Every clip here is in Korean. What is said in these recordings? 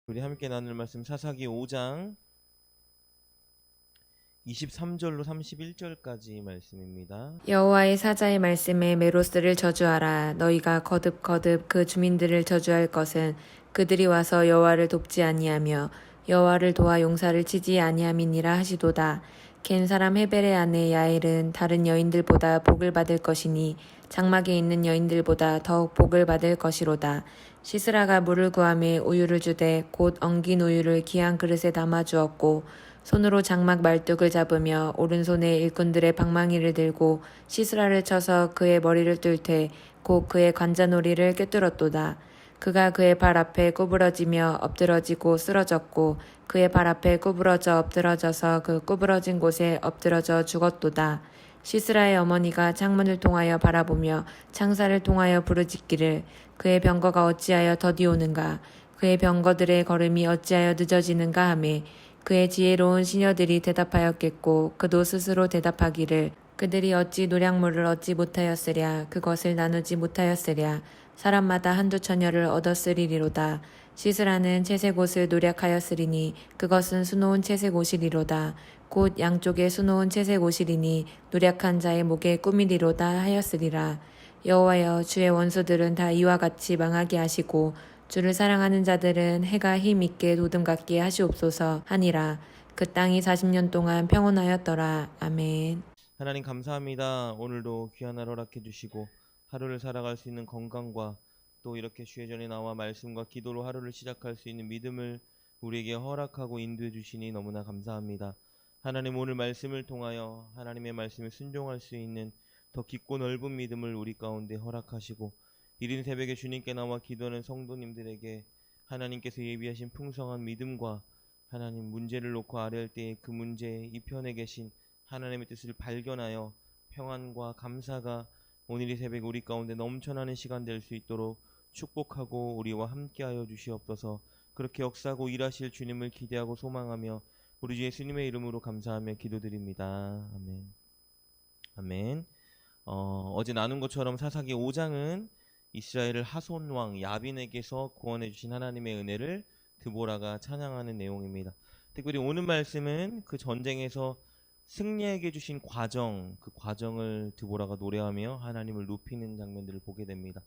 우리 함께 나눌 말씀 사사기 5장 23절로 31절까지 말씀입니다. 여호와의 사자의 말씀에 메로스를 저주하라. 너희가 거듭 그 주민들을 저주할 것은 그들이 와서 여호와를 돕지 아니하며 여호와를 도와 용사를 치지 아니함이니라 하시도다. 겐 사람 헤벨의 아내 야엘은 다른 여인들보다 복을 받을 것이니 장막에 있는 여인들보다 더욱 복을 받을 것이로다. 시스라가 물을 구하매 우유를 주되 곧 엉긴 우유를 귀한 그릇에 담아 주었고 손으로 장막 말뚝을 잡으며 오른손에 일꾼들의 방망이를 들고 시스라를 쳐서 그의 머리를 뚫되 곧 그의 관자놀이를 꿰뚫었도다. 그가 그의 발 앞에 구부러지며 엎드러지고 쓰러졌고 그의 발 앞에 구부러져 엎드러져서 그 구부러진 곳에 엎드러져 죽었도다. 시스라의 어머니가 창문을 통하여 바라보며 창살을 통하여 부르짖기를 그의 병거가 어찌하여 더디오는가 그의 병거들의 걸음이 어찌하여 늦어지는가 하매 그의 지혜로운 시녀들이 대답하였겠고 그도 스스로 대답하기를 그들이 어찌 노량물을 얻지 못하였으랴 그것을 나누지 못하였으랴 사람마다 한두 처녀를 얻었으리로다. 시스라는 채색 옷을 노략하였으리니 그것은 수놓은 채색 옷이리로다. 곧 양쪽에 수놓은 채색 옷이리니 노략한 자의 목에 꾸미리로다 하였으리라. 여호와여 주의 원수들은 다 이와 같이 망하게 하시고 주를 사랑하는 자들은 해가 힘 있게 도둠 같게 하시옵소서 하니라. 그 땅이 40년 동안 평온하였더라. 아멘. 하나님 감사합니다. 오늘도 귀한 하루 허락해 주시고 하루를 살아갈 수 있는 건강과 또 이렇게 주의 전에 나와 말씀과 기도로 하루를 시작할 수 있는 믿음을 우리에게 허락하고 인도해 주시니 너무나 감사합니다. 하나님 오늘 말씀을 통하여 하나님의 말씀에 순종할 수 있는 더 깊고 넓은 믿음을 우리 가운데 허락하시고 이른 새벽에 주님께 나와 기도하는 성도님들에게 하나님께서 예비하신 풍성한 믿음과 하나님 문제를 놓고 아뢰할 때에 그 문제의 이편에 계신 하나님의 뜻을 발견하여 평안과 감사가 오늘 이 새벽 우리 가운데 넘쳐나는 시간 될 수 있도록 축복하고 우리와 함께하여 주시옵소서. 그렇게 역사하고 일하실 주님을 기대하고 소망하며 우리 주 예수님의 이름으로 감사하며 기도드립니다. 아멘. 아멘. 어제 나눈 것처럼 사사기 5장은 이스라엘을 하손 왕 야빈에게서 구원해 주신 하나님의 은혜를 드보라가 찬양하는 내용입니다. 특별히 오늘 말씀은 그 전쟁에서 승리하게 주신 과정, 그 과정을 드보라가 노래하며 하나님을 높이는 장면들을 보게 됩니다.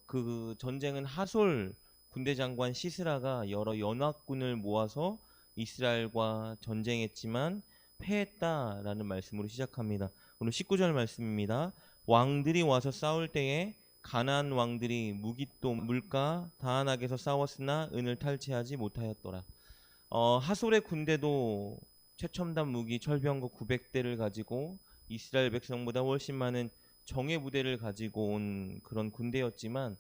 그 전쟁은 하솔 군대 장관 시스라가 여러 연합군을 모아서 이스라엘과 전쟁했지만 패했다라는 말씀으로 시작합니다. 오늘 19절 말씀입니다. 왕들이 와서 싸울 때에 가나안 왕들이 무기또 물가 다한악에서 싸웠으나 은을 탈취하지 못하였더라. 하솔의 군대도 최첨단 무기 철병거 900대를 가지고 이스라엘 백성보다 훨씬 많은 정예 부대를 가지고 온 그런 군대였지만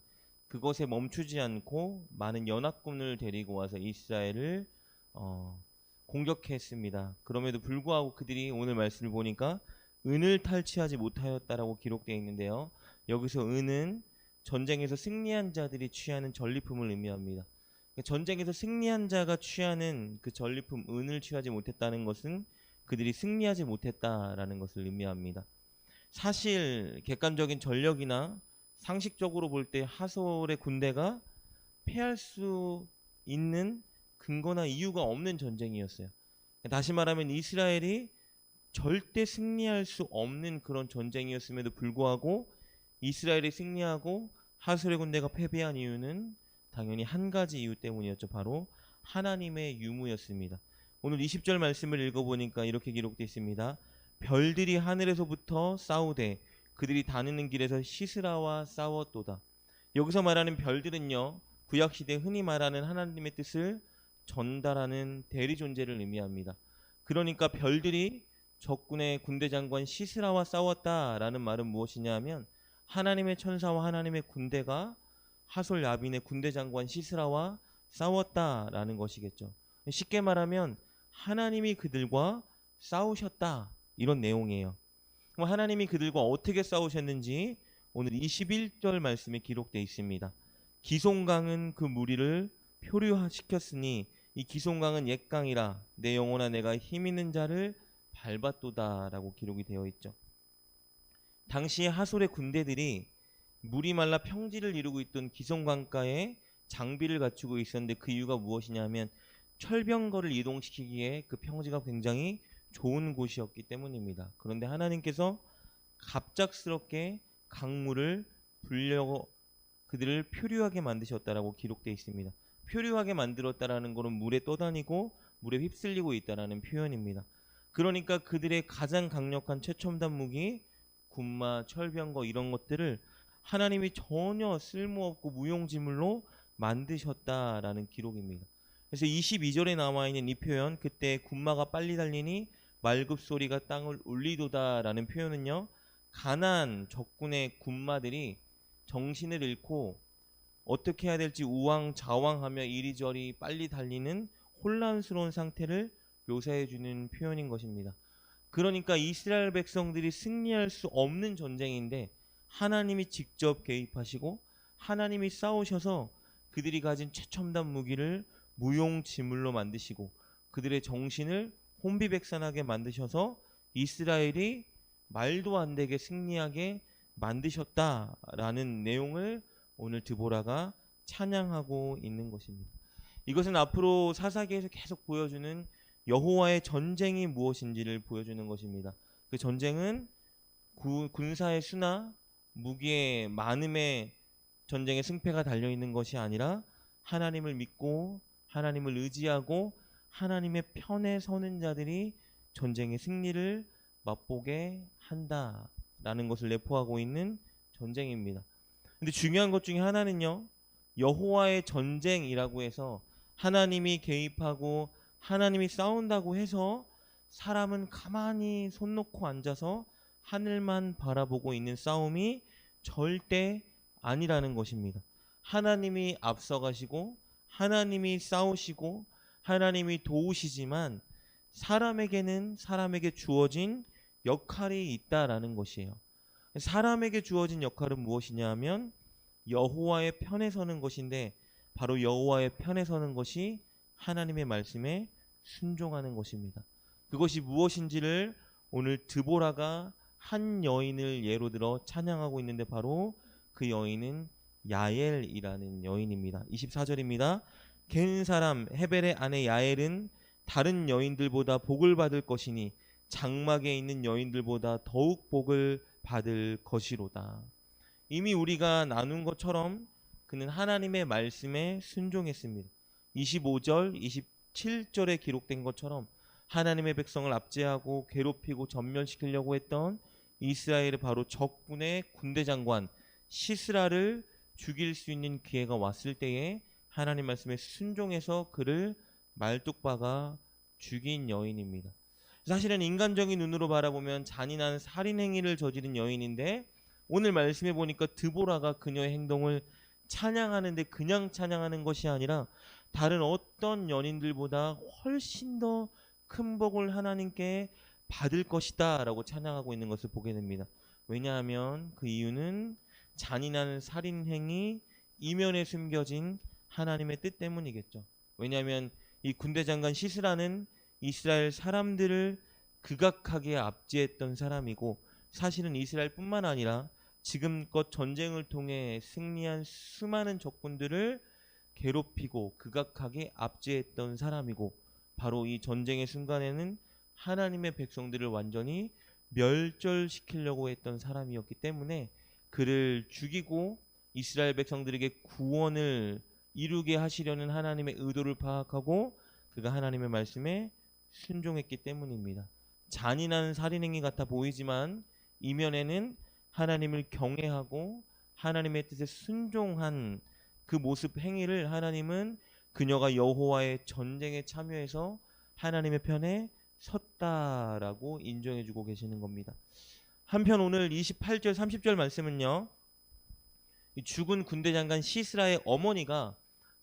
그것에 멈추지 않고 많은 연합군을 데리고 와서 이스라엘을 공격했습니다. 그럼에도 불구하고 그들이 오늘 말씀을 보니까 은을 탈취하지 못하였다라고 기록되어 있는데요. 여기서 은은 전쟁에서 승리한 자들이 취하는 전리품을 의미합니다. 전쟁에서 승리한 자가 취하는 그 전리품 은을 취하지 못했다는 것은 그들이 승리하지 못했다라는 것을 의미합니다. 사실 객관적인 전력이나 상식적으로 볼 때 하솔의 군대가 패할 수 있는 근거나 이유가 없는 전쟁이었어요. 다시 말하면 이스라엘이 절대 승리할 수 없는 그런 전쟁이었음에도 불구하고 이스라엘이 승리하고 하솔의 군대가 패배한 이유는 당연히 한 가지 이유 때문이었죠. 바로 하나님의 유무였습니다. 오늘 20절 말씀을 읽어보니까 이렇게 기록되어 있습니다. 별들이 하늘에서부터 싸우되 그들이 다니는 길에서 시스라와 싸웠도다. 여기서 말하는 별들은요, 구약시대 흔히 말하는 하나님의 뜻을 전달하는 대리 존재를 의미합니다. 그러니까 별들이 적군의 군대 장관 시스라와 싸웠다라는 말은 무엇이냐 하면 하나님의 천사와 하나님의 군대가 하솔 야빈의 군대 장관 시스라와 싸웠다라는 것이겠죠. 쉽게 말하면 하나님이 그들과 싸우셨다, 이런 내용이에요. 그럼 하나님이 그들과 어떻게 싸우셨는지 오늘 21절 말씀에 기록되어 있습니다. 기송강은 그 무리를 표류시켰으니 이 기송강은 옛 강이라 내 영혼아 내가 힘 있는 자를 밟았도다 라고 기록이 되어 있죠. 당시에 하솔의 군대들이 물이 말라 평지를 이루고 있던 기송강가에 장비를 갖추고 있었는데 그 이유가 무엇이냐면 철병거를 이동시키기에 그 평지가 굉장히 좋은 곳이었기 때문입니다. 그런데 하나님께서 갑작스럽게 강물을 불려고 그들을 표류하게 만드셨다라고 기록되어 있습니다. 표류하게 만들었다라는 것은 물에 떠다니고 물에 휩쓸리고 있다라는 표현입니다. 그러니까 그들의 가장 강력한 최첨단 무기, 군마, 철병거 이런 것들을 하나님이 전혀 쓸모없고 무용지물로 만드셨다라는 기록입니다. 그래서 22절에 나와 있는 이 표현, 그때 군마가 빨리 달리니 말급 소리가 땅을 울리도다라는 표현은요, 가나안 적군의 군마들이 정신을 잃고 어떻게 해야 될지 우왕좌왕하며 이리저리 빨리 달리는 혼란스러운 상태를 묘사해 주는 표현인 것입니다. 그러니까 이스라엘 백성들이 승리할 수 없는 전쟁인데 하나님이 직접 개입하시고 하나님이 싸우셔서 그들이 가진 최첨단 무기를 무용지물로 만드시고 그들의 정신을 혼비백산하게 만드셔서 이스라엘이 말도 안 되게 승리하게 만드셨다라는 내용을 오늘 드보라가 찬양하고 있는 것입니다. 이것은 앞으로 사사기에서 계속 보여주는 여호와의 전쟁이 무엇인지를 보여주는 것입니다. 그 전쟁은 군사의 수나 무기의 많음의 전쟁의 승패가 달려있는 것이 아니라 하나님을 믿고 하나님을 의지하고 하나님의 편에 서는 자들이 전쟁의 승리를 맛보게 한다라는 것을 내포하고 있는 전쟁입니다. 근데 중요한 것 중에 하나는요, 여호와의 전쟁이라고 해서 하나님이 개입하고 하나님이 싸운다고 해서 사람은 가만히 손 놓고 앉아서 하늘만 바라보고 있는 싸움이 절대 아니라는 것입니다. 하나님이 앞서가시고 하나님이 싸우시고 하나님이 도우시지만 사람에게는 사람에게 주어진 역할이 있다라는 것이에요. 사람에게 주어진 역할은 무엇이냐 하면 여호와의 편에 서는 것인데 바로 여호와의 편에 서는 것이 하나님의 말씀에 순종하는 것입니다. 그것이 무엇인지를 오늘 드보라가 한 여인을 예로 들어 찬양하고 있는데 바로 그 여인은 야엘이라는 여인입니다. 24절입니다. 겐 사람 헤벨의 아내 야엘은 다른 여인들보다 복을 받을 것이니 장막에 있는 여인들보다 더욱 복을 받을 것이로다. 이미 우리가 나눈 것처럼 그는 하나님의 말씀에 순종했습니다. 25절, 27절에 기록된 것처럼 하나님의 백성을 압제하고 괴롭히고 전멸시키려고 했던 이스라엘의 바로 적군의 군대 장관 시스라를 죽일 수 있는 기회가 왔을 때에 하나님 말씀에 순종해서 그를 말뚝박아 죽인 여인입니다. 사실은 인간적인 눈으로 바라보면 잔인한 살인 행위를 저지른 여인인데 오늘 말씀해 보니까 드보라가 그녀의 행동을 찬양하는데 그냥 찬양하는 것이 아니라 다른 어떤 연인들보다 훨씬 더 큰 복을 하나님께 받을 것이다 라고 찬양하고 있는 것을 보게 됩니다. 왜냐하면 그 이유는 잔인한 살인 행위 이면에 숨겨진 하나님의 뜻 때문이겠죠. 왜냐하면 이 군대 장관 시스라는 이스라엘 사람들을 극악하게 압제했던 사람이고 사실은 이스라엘뿐만 아니라 지금껏 전쟁을 통해 승리한 수많은 적군들을 괴롭히고 극악하게 압제했던 사람이고 바로 이 전쟁의 순간에는 하나님의 백성들을 완전히 멸절시키려고 했던 사람이었기 때문에 그를 죽이고 이스라엘 백성들에게 구원을 이루게 하시려는 하나님의 의도를 파악하고 그가 하나님의 말씀에 순종했기 때문입니다. 잔인한 살인행위 같아 보이지만 이면에는 하나님을 경외하고 하나님의 뜻에 순종한 그 모습 행위를 하나님은 그녀가 여호와의 전쟁에 참여해서 하나님의 편에 섰다라고 인정해주고 계시는 겁니다. 한편 오늘 28절 30절 말씀은요, 죽은 군대 장관 시스라의 어머니가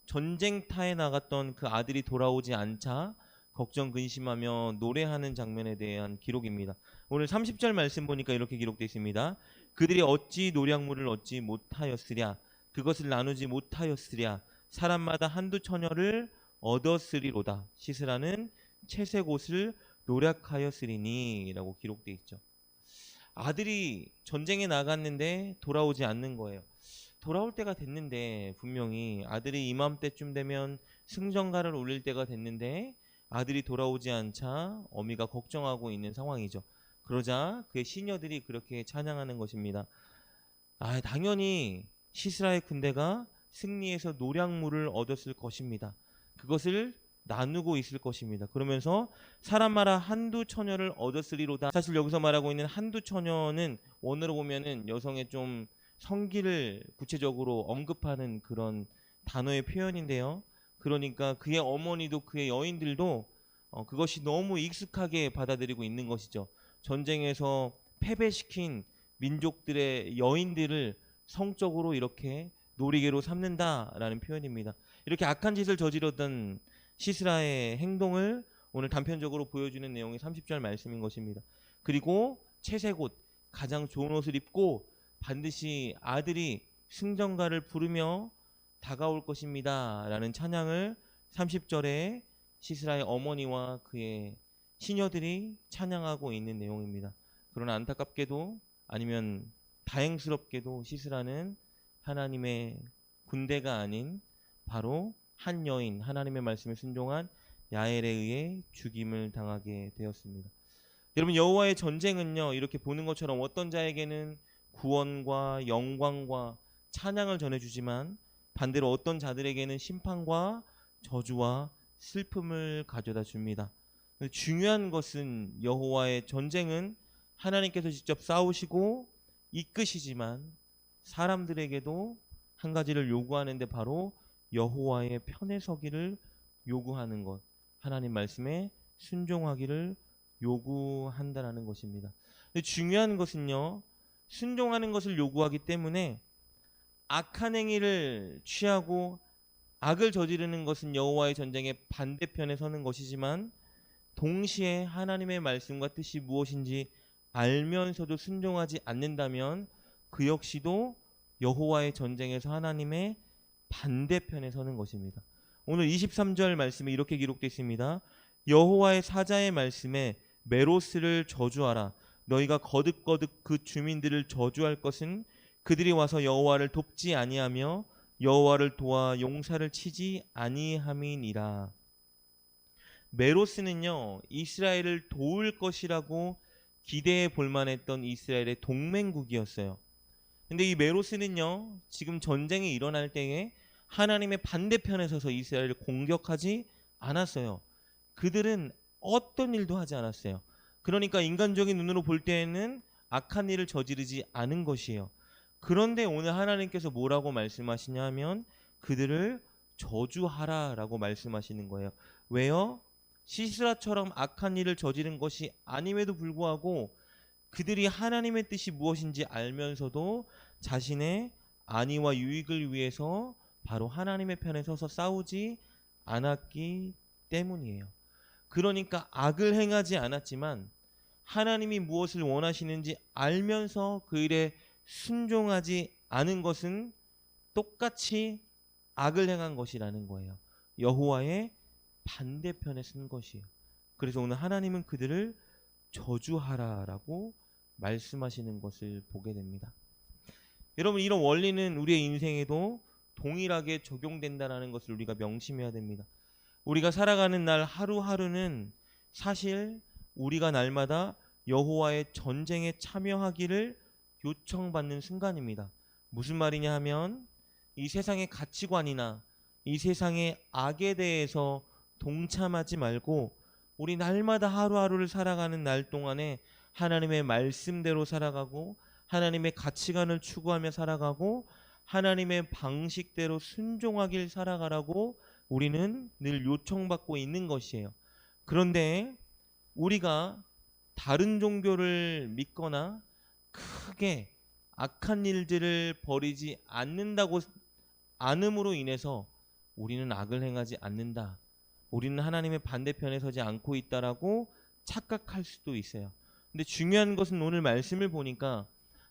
전쟁터에 나갔던 그 아들이 돌아오지 않자 걱정 근심하며 노래하는 장면에 대한 기록입니다. 오늘 30절 말씀 보니까 이렇게 기록되어 있습니다. 그들이 어찌 노량물을 얻지 못하였으랴, 그것을 나누지 못하였으랴, 사람마다 한두 처녀를 얻었으리로다. 시스라는 채색 옷을 노력하였으리니 라고 기록되어 있죠. 아들이 전쟁에 나갔는데 돌아오지 않는 거예요. 돌아올 때가 됐는데, 분명히 아들이 이맘때쯤 되면 승전가를 울릴 때가 됐는데 아들이 돌아오지 않자 어미가 걱정하고 있는 상황이죠. 그러자 그의 시녀들이 그렇게 찬양하는 것입니다. 당연히 시스라의 군대가 승리해서 노량물을 얻었을 것입니다. 그것을 나누고 있을 것입니다. 그러면서 사람마다 한두 처녀를 얻었으리로다. 사실 여기서 말하고 있는 한두 처녀는 원어로 보면은 여성의 좀 성기를 구체적으로 언급하는 그런 단어의 표현인데요. 그러니까 그의 어머니도 그의 여인들도 그것이 너무 익숙하게 받아들이고 있는 것이죠. 전쟁에서 패배시킨 민족들의 여인들을 성적으로 이렇게 놀이개로 삼는다라는 표현입니다. 이렇게 악한 짓을 저지르던 시스라의 행동을 오늘 단편적으로 보여주는 내용이 30절 말씀인 것입니다. 그리고 채색옷, 가장 좋은 옷을 입고 반드시 아들이 승전가를 부르며 다가올 것입니다 라는 찬양을 30절에 시스라의 어머니와 그의 시녀들이 찬양하고 있는 내용입니다. 그러나 안타깝게도, 아니면 다행스럽게도, 시스라는 하나님의 군대가 아닌 바로 한 여인, 하나님의 말씀에 순종한 야엘에 의해 죽임을 당하게 되었습니다. 여러분, 여호와의 전쟁은요, 이렇게 보는 것처럼 어떤 자에게는 구원과 영광과 찬양을 전해주지만 반대로 어떤 자들에게는 심판과 저주와 슬픔을 가져다 줍니다. 중요한 것은 여호와의 전쟁은 하나님께서 직접 싸우시고 이끄시지만 사람들에게도 한 가지를 요구하는데 바로 여호와의 편에 서기를 요구하는 것, 하나님 말씀에 순종하기를 요구한다라는 것입니다. 근데 중요한 것은요, 순종하는 것을 요구하기 때문에 악한 행위를 취하고 악을 저지르는 것은 여호와의 전쟁의 반대편에 서는 것이지만 동시에 하나님의 말씀과 뜻이 무엇인지 알면서도 순종하지 않는다면 그 역시도 여호와의 전쟁에서 하나님의 반대편에 서는 것입니다. 오늘 23절 말씀에 이렇게 기록되어 있습니다. 여호와의 사자의 말씀에 메로스를 저주하라. 너희가 거듭거듭 그 주민들을 저주할 것은 그들이 와서 여호와를 돕지 아니하며 여호와를 도와 용사를 치지 아니함이니라. 메로스는요, 이스라엘을 도울 것이라고 기대해 볼 만했던 이스라엘의 동맹국이었어요. 근데 이 메로스는요, 지금 전쟁이 일어날 때에 하나님의 반대편에 서서 이스라엘을 공격하지 않았어요. 그들은 어떤 일도 하지 않았어요. 그러니까 인간적인 눈으로 볼 때에는 악한 일을 저지르지 않은 것이에요. 그런데 오늘 하나님께서 뭐라고 말씀하시냐 하면 그들을 저주하라라고 말씀하시는 거예요. 왜요? 시스라처럼 악한 일을 저지른 것이 아님에도 불구하고 그들이 하나님의 뜻이 무엇인지 알면서도 자신의 안위와 유익을 위해서 바로 하나님의 편에 서서 싸우지 않았기 때문이에요. 그러니까 악을 행하지 않았지만 하나님이 무엇을 원하시는지 알면서 그 일에 순종하지 않은 것은 똑같이 악을 행한 것이라는 거예요. 여호와의 반대편에 쓴 것이에요. 그래서 오늘 하나님은 그들을 저주하라라고 말씀하시는 것을 보게 됩니다. 여러분, 이런 원리는 우리의 인생에도 동일하게 적용된다는 것을 우리가 명심해야 됩니다. 우리가 살아가는 날 하루하루는 사실 우리가 날마다 여호와의 전쟁에 참여하기를 요청받는 순간입니다. 무슨 말이냐 하면 이 세상의 가치관이나 이 세상의 악에 대해서 동참하지 말고 우리 날마다 하루하루를 살아가는 날 동안에 하나님의 말씀대로 살아가고 하나님의 가치관을 추구하며 살아가고 하나님의 방식대로 순종하길 살아가라고 우리는 늘 요청받고 있는 것이에요. 그런데 우리가 다른 종교를 믿거나 크게 악한 일들을 벌이지 않는다고 않음으로 인해서 우리는 악을 행하지 않는다, 우리는 하나님의 반대편에 서지 않고 있다라고 착각할 수도 있어요. 근데 중요한 것은 오늘 말씀을 보니까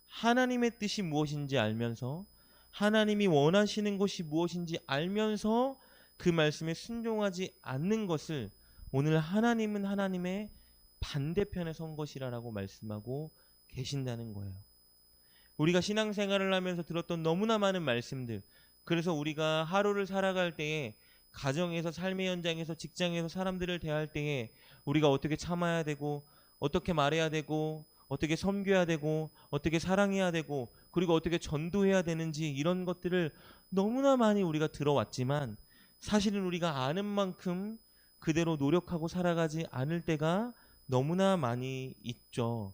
하나님의 뜻이 무엇인지 알면서 하나님이 원하시는 것이 무엇인지 알면서 그 말씀에 순종하지 않는 것을 오늘 하나님은 하나님의 반대편에 선 것이라고 말씀하고 계신다는 거예요. 우리가 신앙생활을 하면서 들었던 너무나 많은 말씀들, 그래서 우리가 하루를 살아갈 때에 가정에서, 삶의 현장에서, 직장에서 사람들을 대할 때에 우리가 어떻게 참아야 되고, 어떻게 말해야 되고, 어떻게 섬겨야 되고, 어떻게 사랑해야 되고, 그리고 어떻게 전도해야 되는지, 이런 것들을 너무나 많이 우리가 들어왔지만 사실은 우리가 아는 만큼 그대로 노력하고 살아가지 않을 때가 너무나 많이 있죠.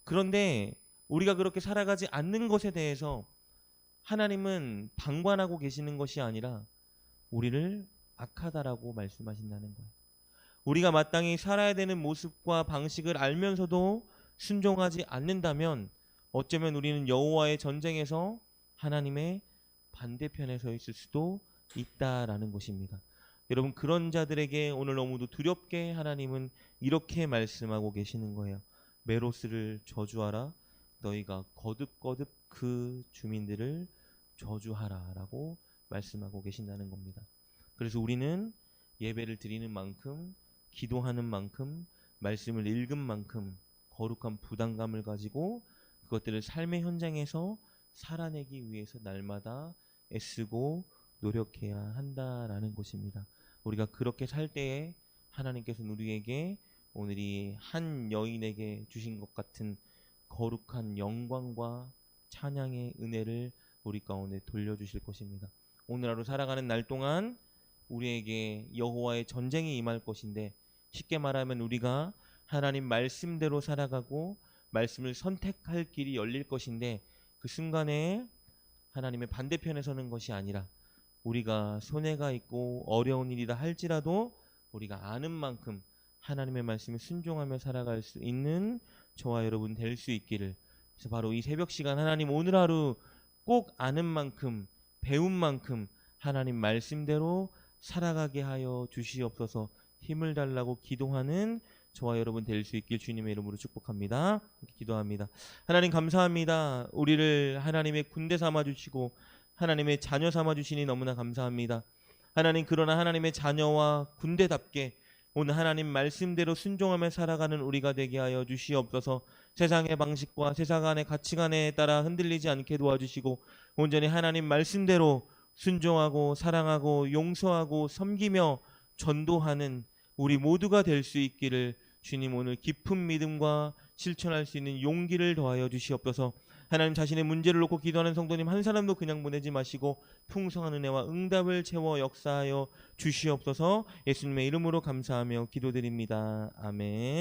그런데 우리가 그렇게 살아가지 않는 것에 대해서 하나님은 방관하고 계시는 것이 아니라 우리를 악하다라고 말씀하신다는 거예요. 우리가 마땅히 살아야 되는 모습과 방식을 알면서도 순종하지 않는다면 어쩌면 우리는 여호와의 전쟁에서 하나님의 반대편에 서 있을 수도 있다라는 것입니다. 여러분, 그런 자들에게 오늘 너무도 두렵게 하나님은 이렇게 말씀하고 계시는 거예요. 메로스를 저주하라. 너희가 거듭거듭 그 주민들을 저주하라 라고 말씀하고 계신다는 겁니다. 그래서 우리는 예배를 드리는 만큼, 기도하는 만큼, 말씀을 읽은 만큼 거룩한 부담감을 가지고 그것들을 삶의 현장에서 살아내기 위해서 날마다 애쓰고 노력해야 한다라는 것입니다. 우리가 그렇게 살 때에 하나님께서는 우리에게 오늘 이 한 여인에게 주신 것 같은 거룩한 영광과 찬양의 은혜를 우리 가운데 돌려주실 것입니다. 오늘 하루 살아가는 날 동안 우리에게 여호와의 전쟁이 임할 것인데, 쉽게 말하면 우리가 하나님 말씀대로 살아가고 말씀을 선택할 길이 열릴 것인데, 그 순간에 하나님의 반대편에 서는 것이 아니라 우리가 손해가 있고 어려운 일이다 할지라도 우리가 아는 만큼 하나님의 말씀에 순종하며 살아갈 수 있는 저와 여러분 될 수 있기를, 그래서 바로 이 새벽 시간 하나님 오늘 하루 꼭 아는 만큼, 배운 만큼 하나님 말씀대로 살아가게 하여 주시옵소서. 힘을 달라고 기도하는 저와 여러분 될 수 있길 주님의 이름으로 축복합니다. 기도합니다. 하나님 감사합니다. 우리를 하나님의 군대 삼아 주시고 하나님의 자녀 삼아 주시니 너무나 감사합니다. 하나님, 그러나 하나님의 자녀와 군대답게 오늘 하나님 말씀대로 순종하며 살아가는 우리가 되게 하여 주시옵소서. 세상의 방식과 세상의 가치관에 따라 흔들리지 않게 도와주시고 온전히 하나님 말씀대로 순종하고 사랑하고 용서하고 섬기며 전도하는 우리 모두가 될 수 있기를 주님 오늘 깊은 믿음과 실천할 수 있는 용기를 더하여 주시옵소서. 하나님, 자신의 문제를 놓고 기도하는 성도님 한 사람도 그냥 보내지 마시고 풍성한 은혜와 응답을 채워 역사하여 주시옵소서. 예수님의 이름으로 감사하며 기도드립니다. 아멘.